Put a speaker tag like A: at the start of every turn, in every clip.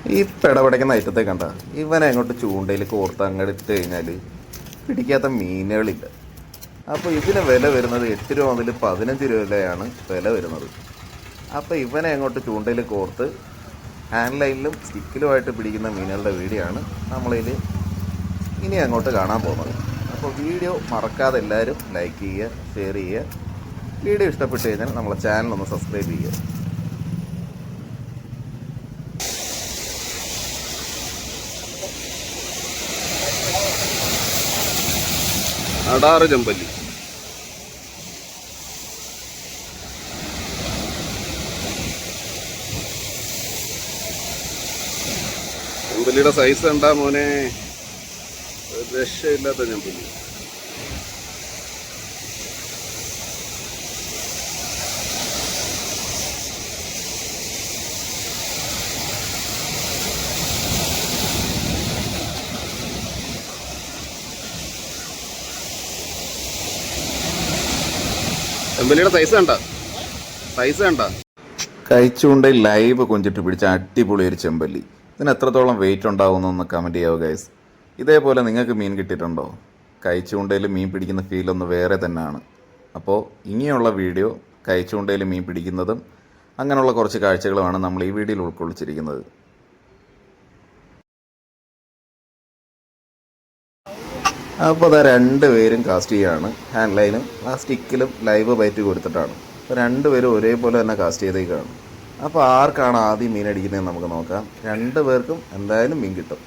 A: ഈ പിടപെടയ്ക്കുന്ന ഐറ്റത്തെ കണ്ട ഇവനെ അങ്ങോട്ട് ചൂണ്ടയിൽ കോർത്ത് അങ്ങോട്ട് ഇട്ട് കഴിഞ്ഞാൽ പിടിക്കാത്ത മീനുകളില്ല. അപ്പോൾ ഇതിന് വില വരുന്നത് 8 രൂപ മുതൽ 15 രൂപ വരെയാണ് വില വരുന്നത്. അപ്പോൾ ഇവനെ അങ്ങോട്ട് ചൂണ്ടയിൽ കോർത്ത് ഹാൻഡ് ലൈനിലും സ്റ്റിക്കിലുമായിട്ട് പിടിക്കുന്ന മീനുകളുടെ വീഡിയോ ആണ് നമ്മളിൽ ഇനി അങ്ങോട്ട് കാണാൻ പോകുന്നത്. അപ്പോൾ വീഡിയോ മറക്കാതെ എല്ലാവരും ലൈക്ക് ചെയ്യുക, ഷെയർ ചെയ്യുക. വീഡിയോ ഇഷ്ടപ്പെട്ട് കഴിഞ്ഞാൽ നമ്മളെ ചാനലൊന്ന് സബ്സ്ക്രൈബ് ചെയ്യുക. അടാറ് ചെമ്പല്ലി, ചെമ്പല്ലിയുടെ സൈസ് ഉണ്ടാ മോനെ, രക്ഷയില്ലാത്ത ചെമ്പല്ലി. ചെമ്പല്ലിയുടെ സൈസ് കണ്ട കഴിച്ചുകൊണ്ട് ലൈവ് കൊഞ്ചിട്ട് പിടിച്ച അടിപൊളി ഒരു ചെമ്പല്ലി. ഇതിന് എത്രത്തോളം വെയിറ്റ് ഉണ്ടാവുമെന്നൊന്ന് കമൻറ്റ് ചെയ്യാവോ ഗൈസ്. ഇതേപോലെ നിങ്ങൾക്ക് മീൻ കിട്ടിയിട്ടുണ്ടോ? കഴിച്ചുകൊണ്ടയിൽ മീൻ പിടിക്കുന്ന ഫീലൊന്ന് വേറെ തന്നെയാണ്. അപ്പോൾ ഇനിയുള്ള വീഡിയോ കഴിച്ചുകൊണ്ടയിൽ മീൻ പിടിക്കുന്നതും അങ്ങനെയുള്ള കുറച്ച് കാഴ്ചകളുമാണ് നമ്മൾ ഈ വീഡിയോയിൽ ഉൾക്കൊള്ളിച്ചിരിക്കുന്നത്. അപ്പോൾ അതാ 2 പേരും കാസ്റ്റ് ചെയ്യുകയാണ്. ഹാൻഡ് ലൈനും ആ സ്റ്റിക്കിലും ലൈവ് ബൈറ്റ് കൊടുത്തിട്ടാണ്. അപ്പോൾ 2 പേരും ഒരേപോലെ തന്നെ കാസ്റ്റ് ചെയ്തേക്കാണ്. അപ്പോൾ ആർക്കാണ് ആദ്യം മീൻ അടിക്കുന്നതെന്ന് നമുക്ക് നോക്കാം. 2 പേർക്കും എന്തായാലും മീൻ കിട്ടും.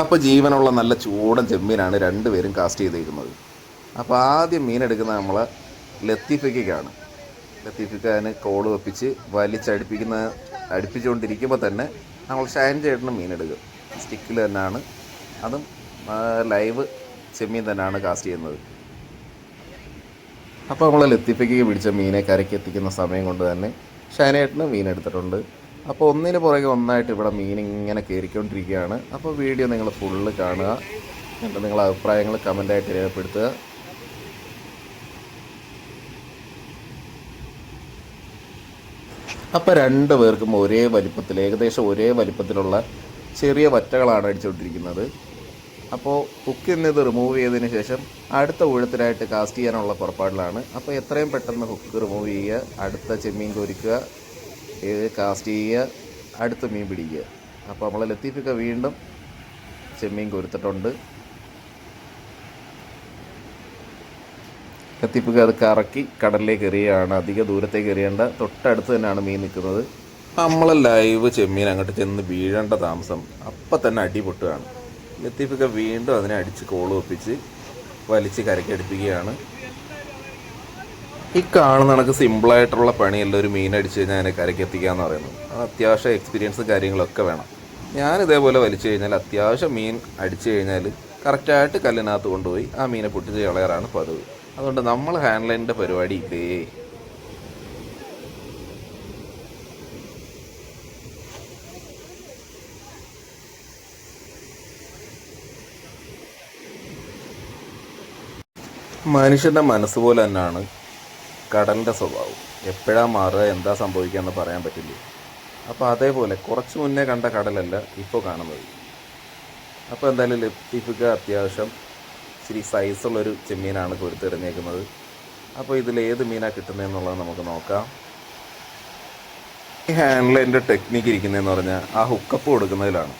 A: അപ്പോൾ ജീവനുള്ള നല്ല ചൂടൻ ചെമ്മീനാണ് 2 പേരും കാസ്റ്റ് ചെയ്തേക്കുന്നത്. അപ്പോൾ ആദ്യം മീൻ എടുക്കുന്നത് നമ്മളെ ലത്തീഫയ്ക്കാണ്. ലത്തീഫിക്കാന് കോള് വെപ്പിച്ച് അടുപ്പിച്ചുകൊണ്ടിരിക്കുമ്പോൾ തന്നെ നമ്മൾ ഷൈൻ ചേട്ടന് മീൻ എടുക്കും. സ്റ്റിക്കിൽ തന്നെയാണ്, അതും ലൈവ് ചെമ്മീൻ തന്നെയാണ് കാസ്റ്റ് ചെയ്യുന്നത്. അപ്പോൾ നമ്മൾ ലത്തീഫയ്ക്ക് പിടിച്ച മീനെ കരയ്ക്ക് എത്തിക്കുന്ന സമയം കൊണ്ട് തന്നെ ഷൈനേട്ടന് മീൻ എടുത്തിട്ടുണ്ട്. അപ്പോൾ ഒന്നിന് പുറകെ ഒന്നായിട്ട് ഇവിടെ മീൻ ഇങ്ങനെ കയറിക്കൊണ്ടിരിക്കുകയാണ്. അപ്പോൾ വീഡിയോ നിങ്ങൾ ഫുള്ള് കാണുക, എന്നിട്ട് നിങ്ങളുടെ അഭിപ്രായങ്ങൾ കമൻ്റായിട്ട് രേഖപ്പെടുത്തുക. അപ്പോൾ 2 പേർക്കും ഒരേ വലിപ്പത്തിൽ, ഏകദേശം ഒരേ വലിപ്പത്തിലുള്ള ചെറിയ വറ്റകളാണ് അടിച്ചുകൊണ്ടിരിക്കുന്നത്. അപ്പോൾ ഹുക്കിൽ നിന്ന് ഇത് റിമൂവ് ചെയ്തതിന് ശേഷം അടുത്ത ഊഴത്തിനായിട്ട് കാസ്റ്റ് ചെയ്യാനുള്ള പുറപ്പാടിലാണ്. അപ്പോൾ എത്രയും പെട്ടെന്ന് ഹുക്ക് റിമൂവ് ചെയ്യുക, അടുത്ത ചെമ്മീൻ കൊരിക്കുക, കാസ്റ്റ് ചെയ്യുക, അടുത്ത മീൻ പിടിക്കുക. അപ്പോൾ നമ്മൾ ലത്തീഫൊക്കെ വീണ്ടും ചെമ്മീൻ കൊരുത്തിട്ടുണ്ട്. ലത്തീഫൊക്കെ അത് കറക്കി കടലിലേക്ക് എറിയുകയാണ്. അധിക ദൂരത്തേക്ക് എറിയേണ്ട, തൊട്ടടുത്ത് തന്നെയാണ് മീൻ നിൽക്കുന്നത്. നമ്മൾ ലൈവ് ചെമ്മീൻ അങ്ങോട്ട് ചെന്ന് വീഴേണ്ട താമസം അപ്പം തന്നെ അടി പൊട്ടുകയാണ്. ലത്തീഫൊക്കെ വീണ്ടും അതിനെ അടിച്ച് കോള് ഒപ്പിച്ച് വലിച്ച് കരക്കടിപ്പിക്കുകയാണ്. ഈ കാണുന്ന കണക്ക് സിമ്പിളായിട്ടുള്ള പണിയല്ല ഒരു മീൻ അടിച്ച് കഴിഞ്ഞാൽ അതിനെ കരക്കെത്തിക്കുക എന്ന് പറയുന്നത്. അത് അത്യാവശ്യം എക്സ്പീരിയൻസും കാര്യങ്ങളൊക്കെ വേണം. ഞാനിതേപോലെ വലിച്ചു കഴിഞ്ഞാൽ അത്യാവശ്യം മീൻ അടിച്ചു കഴിഞ്ഞാൽ കറക്റ്റായിട്ട് കല്ലിനകത്ത് കൊണ്ടുപോയി ആ മീനെ പൊട്ടിച്ച് കളയാറാണ് പതിവ്. അതുകൊണ്ട് നമ്മൾ ഹാൻഡ് ലൈനിൻ്റെ പരിപാടി ഇല്ലേ. മനുഷ്യൻ്റെ മനസ്സ് പോലെ തന്നെയാണ് കടലിൻ്റെ സ്വഭാവം. എപ്പോഴാണ് മാറുക, എന്താ സംഭവിക്കുക എന്ന് പറയാൻ പറ്റില്ല. അപ്പോൾ അതേപോലെ കുറച്ച് മുന്നേ കണ്ട കടലല്ല ഇപ്പോൾ കാണുന്നത്. അപ്പോൾ എന്തായാലും ലത്തീഫിക്ക് അത്യാവശ്യം ഇച്ചിരി സൈസുള്ളൊരു ചെമ്മീനാണ് കൊരുത്തെറിഞ്ഞേക്കുന്നത്. അപ്പോൾ ഇതിലേത് മീനാണ് കിട്ടുന്നതെന്നുള്ളത് നമുക്ക് നോക്കാം. ഈ ഹാൻഡ് ലൈനിൻ്റെ ടെക്നിക്ക് ഇരിക്കുന്നതെന്ന് പറഞ്ഞാൽ ആ ഹുക്കപ്പ് കൊടുക്കുന്നതിലാണ്.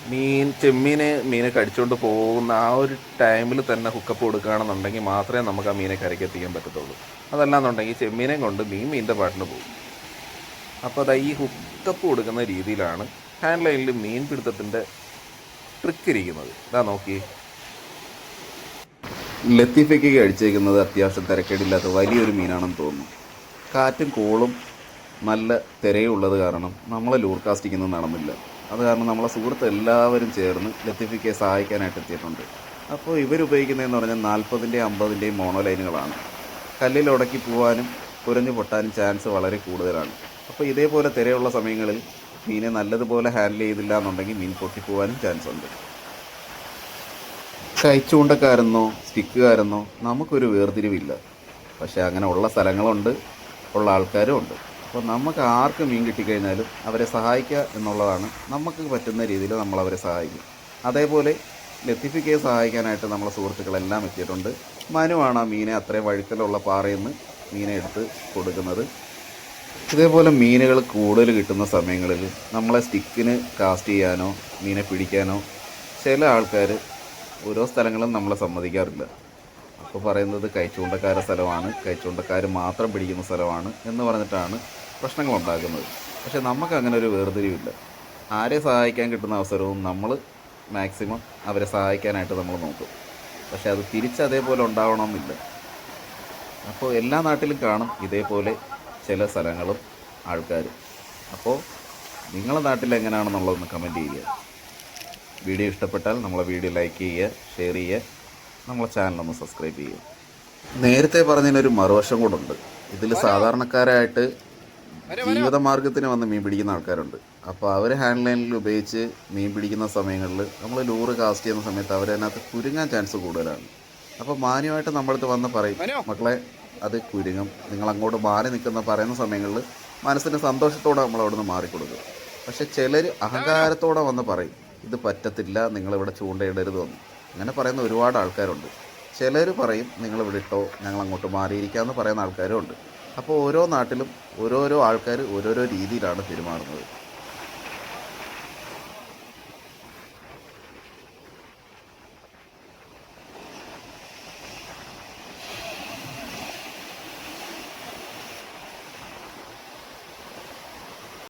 A: മീനെ കടിച്ചുകൊണ്ട് പോകുന്ന ആ ഒരു ടൈമിൽ തന്നെ ഹുക്കപ്പ് കൊടുക്കുകയാണെന്നുണ്ടെങ്കിൽ മാത്രമേ നമുക്ക് ആ മീനെ കരയ്ക്ക് എത്തിക്കാൻ പറ്റത്തുള്ളൂ. അതല്ലാന്നുണ്ടെങ്കിൽ ചെമ്മീനെ കൊണ്ട് മീൻ്റെ പാട്ടിന് പോകും. അപ്പോൾ അത് ഈ ഹുക്കപ്പ് കൊടുക്കുന്ന രീതിയിലാണ് ഹാൻഡ് ലൈനിൽ മീൻ പിടുത്തത്തിൻ്റെ ട്രിക്ക് ഇരിക്കുന്നത്. ഇതാ നോക്കി, ലത്തീഫയ്ക്ക് അടിച്ചേക്കുന്നത് അത്യാവശ്യം തിരക്കേടില്ലാത്ത വലിയൊരു മീനാണെന്ന് തോന്നുന്നു. കാറ്റും കോളും നല്ല തിരയുള്ളത് കാരണം നമ്മളെ ലൂർ കാസ്റ്റിങ്ങൊന്നും നടന്നില്ല. അത് കാരണം നമ്മളെ സുഹൃത്ത് എല്ലാവരും ചേർന്ന് ലത്തീഫയ്ക്ക് സഹായിക്കാനായിട്ട് എത്തിയിട്ടുണ്ട്. അപ്പോൾ ഇവരുപയോഗിക്കുന്നതെന്ന് പറഞ്ഞാൽ 40-ൻ്റെയും 50-ൻ്റെയും മോണോ ലൈനുകളാണ്. കല്ലിൽ ഉടക്കി പോകാനും കുരഞ്ഞു പൊട്ടാനും ചാൻസ് വളരെ കൂടുതലാണ്. അപ്പോൾ ഇതേപോലെ തിരയുള്ള സമയങ്ങളിൽ മീനെ നല്ലതുപോലെ ഹാൻഡിൽ ചെയ്തില്ല എന്നുണ്ടെങ്കിൽ മീൻ പൊട്ടിപ്പോകാനും ചാൻസ് ഉണ്ട്. കൈച്ചൂണ്ടക്കാരെന്നോ സ്റ്റിക്കുകാരെന്നോ നമുക്കൊരു വേർതിരിവില്ല. പക്ഷേ അങ്ങനെ ഉള്ള സ്ഥലങ്ങളുണ്ട്, ഉള്ള ആൾക്കാരും ഉണ്ട്. അപ്പോൾ നമുക്ക് ആർക്ക് മീൻ കിട്ടിക്കഴിഞ്ഞാലും അവരെ സഹായിക്കുക എന്നുള്ളതാണ് നമുക്ക് പറ്റുന്ന രീതിയിൽ നമ്മളവരെ സഹായിക്കും. അതേപോലെ ലത്തീഫിക്കയെ സഹായിക്കാനായിട്ട് നമ്മളെ സുഹൃത്തുക്കളെല്ലാം എത്തിയിട്ടുണ്ട്. മനുവാണ് ആ മീനെ അത്രയും വഴുക്കലുള്ള പാറയിൽ നിന്ന് മീനെ എടുത്ത് കൊടുക്കുന്നത്. ഇതേപോലെ മീനുകൾ കൂടുതൽ കിട്ടുന്ന സമയങ്ങളിൽ നമ്മളെ സ്റ്റിക്കിന് കാസ്റ്റ് ചെയ്യാനോ മീനെ പിടിക്കാനോ ചില ആൾക്കാർ ഓരോ സ്ഥലങ്ങളും നമ്മളെ സമ്മതിക്കാറില്ല. അപ്പോൾ പറയുന്നത് കൈച്ചൂണ്ടക്കാരുടെ സ്ഥലമാണ്, കൈച്ചൂണ്ടക്കാർ മാത്രം പിടിക്കുന്ന സ്ഥലമാണ് എന്ന് പറഞ്ഞിട്ടാണ് പ്രശ്നങ്ങളുണ്ടാക്കുന്നത്. പക്ഷേ നമുക്ക് അങ്ങനെ ഒരു വേർതിരിവില്ല. ആരെ സഹായിക്കാൻ കിട്ടുന്ന അവസരവും നമ്മൾ മാക്സിമം അവരെ സഹായിക്കാനായിട്ട് നമ്മൾ നോക്കും. പക്ഷേ അത് തിരിച്ചതേപോലെ ഉണ്ടാവണമെന്നില്ല. അപ്പോൾ എല്ലാ നാട്ടിലും കാണും ഇതേപോലെ ചില സ്ഥലങ്ങളും ആൾക്കാരും. അപ്പോൾ നിങ്ങളുടെ നാട്ടിൽ എങ്ങനെയാണെന്നുള്ളതൊന്ന് കമൻറ്റ് ചെയ്യുക. വീഡിയോ ഇഷ്ടപ്പെട്ടാൽ നമ്മളെ വീഡിയോ ലൈക്ക് ചെയ്യുക, ഷെയർ ചെയ്യുക, നമ്മളെ ചാനലൊന്ന് സബ്സ്ക്രൈബ് ചെയ്യുക. നേരത്തെ പറഞ്ഞതിനൊരു മറുവശം കൂടുണ്ട്. ഇതിൽ സാധാരണക്കാരായിട്ട് ജീവിതമാർഗ്ഗത്തിന് വന്ന് മീൻ പിടിക്കുന്ന ആൾക്കാരുണ്ട്. അപ്പോൾ അവർ ഹാൻഡ് ലൈനിൽ ഉപയോഗിച്ച് മീൻ പിടിക്കുന്ന സമയങ്ങളിൽ നമ്മൾ ലൂറ് കാസ്റ്റ് ചെയ്യുന്ന സമയത്ത് അവരതിനകത്ത് കുരുങ്ങാൻ ചാൻസ് കൂടുതലാണ്. അപ്പോൾ മാന്യമായിട്ട് നമ്മളടുത്ത് വന്ന് പറയും, മക്കളെ അത് കുരുങ്ങും, നിങ്ങൾ അങ്ങോട്ട് മാറി നിൽക്കുന്ന പറയുന്ന സമയങ്ങളിൽ മനസ്സിന് സന്തോഷത്തോടെ നമ്മൾ അവിടെ നിന്ന് മാറിക്കൊടുക്കും. പക്ഷേ ചിലർ അഹങ്കാരത്തോടെ വന്ന് പറയും, ഇത് പറ്റത്തില്ല, നിങ്ങളിവിടെ ചൂണ്ടയിടരുതെന്ന്. അങ്ങനെ പറയുന്ന ഒരുപാട് ആൾക്കാരുണ്ട്. ചിലർ പറയും നിങ്ങളിവിടെ ഇട്ടോ, ഞങ്ങൾ അങ്ങോട്ട് മാറിയിരിക്കാമെന്ന് പറയുന്ന ആൾക്കാരും ഉണ്ട്. അപ്പോൾ ഓരോ നാട്ടിലും ഓരോരോ ആൾക്കാർ ഓരോരോ രീതിയിലാണ് പെരുമാറുന്നത്.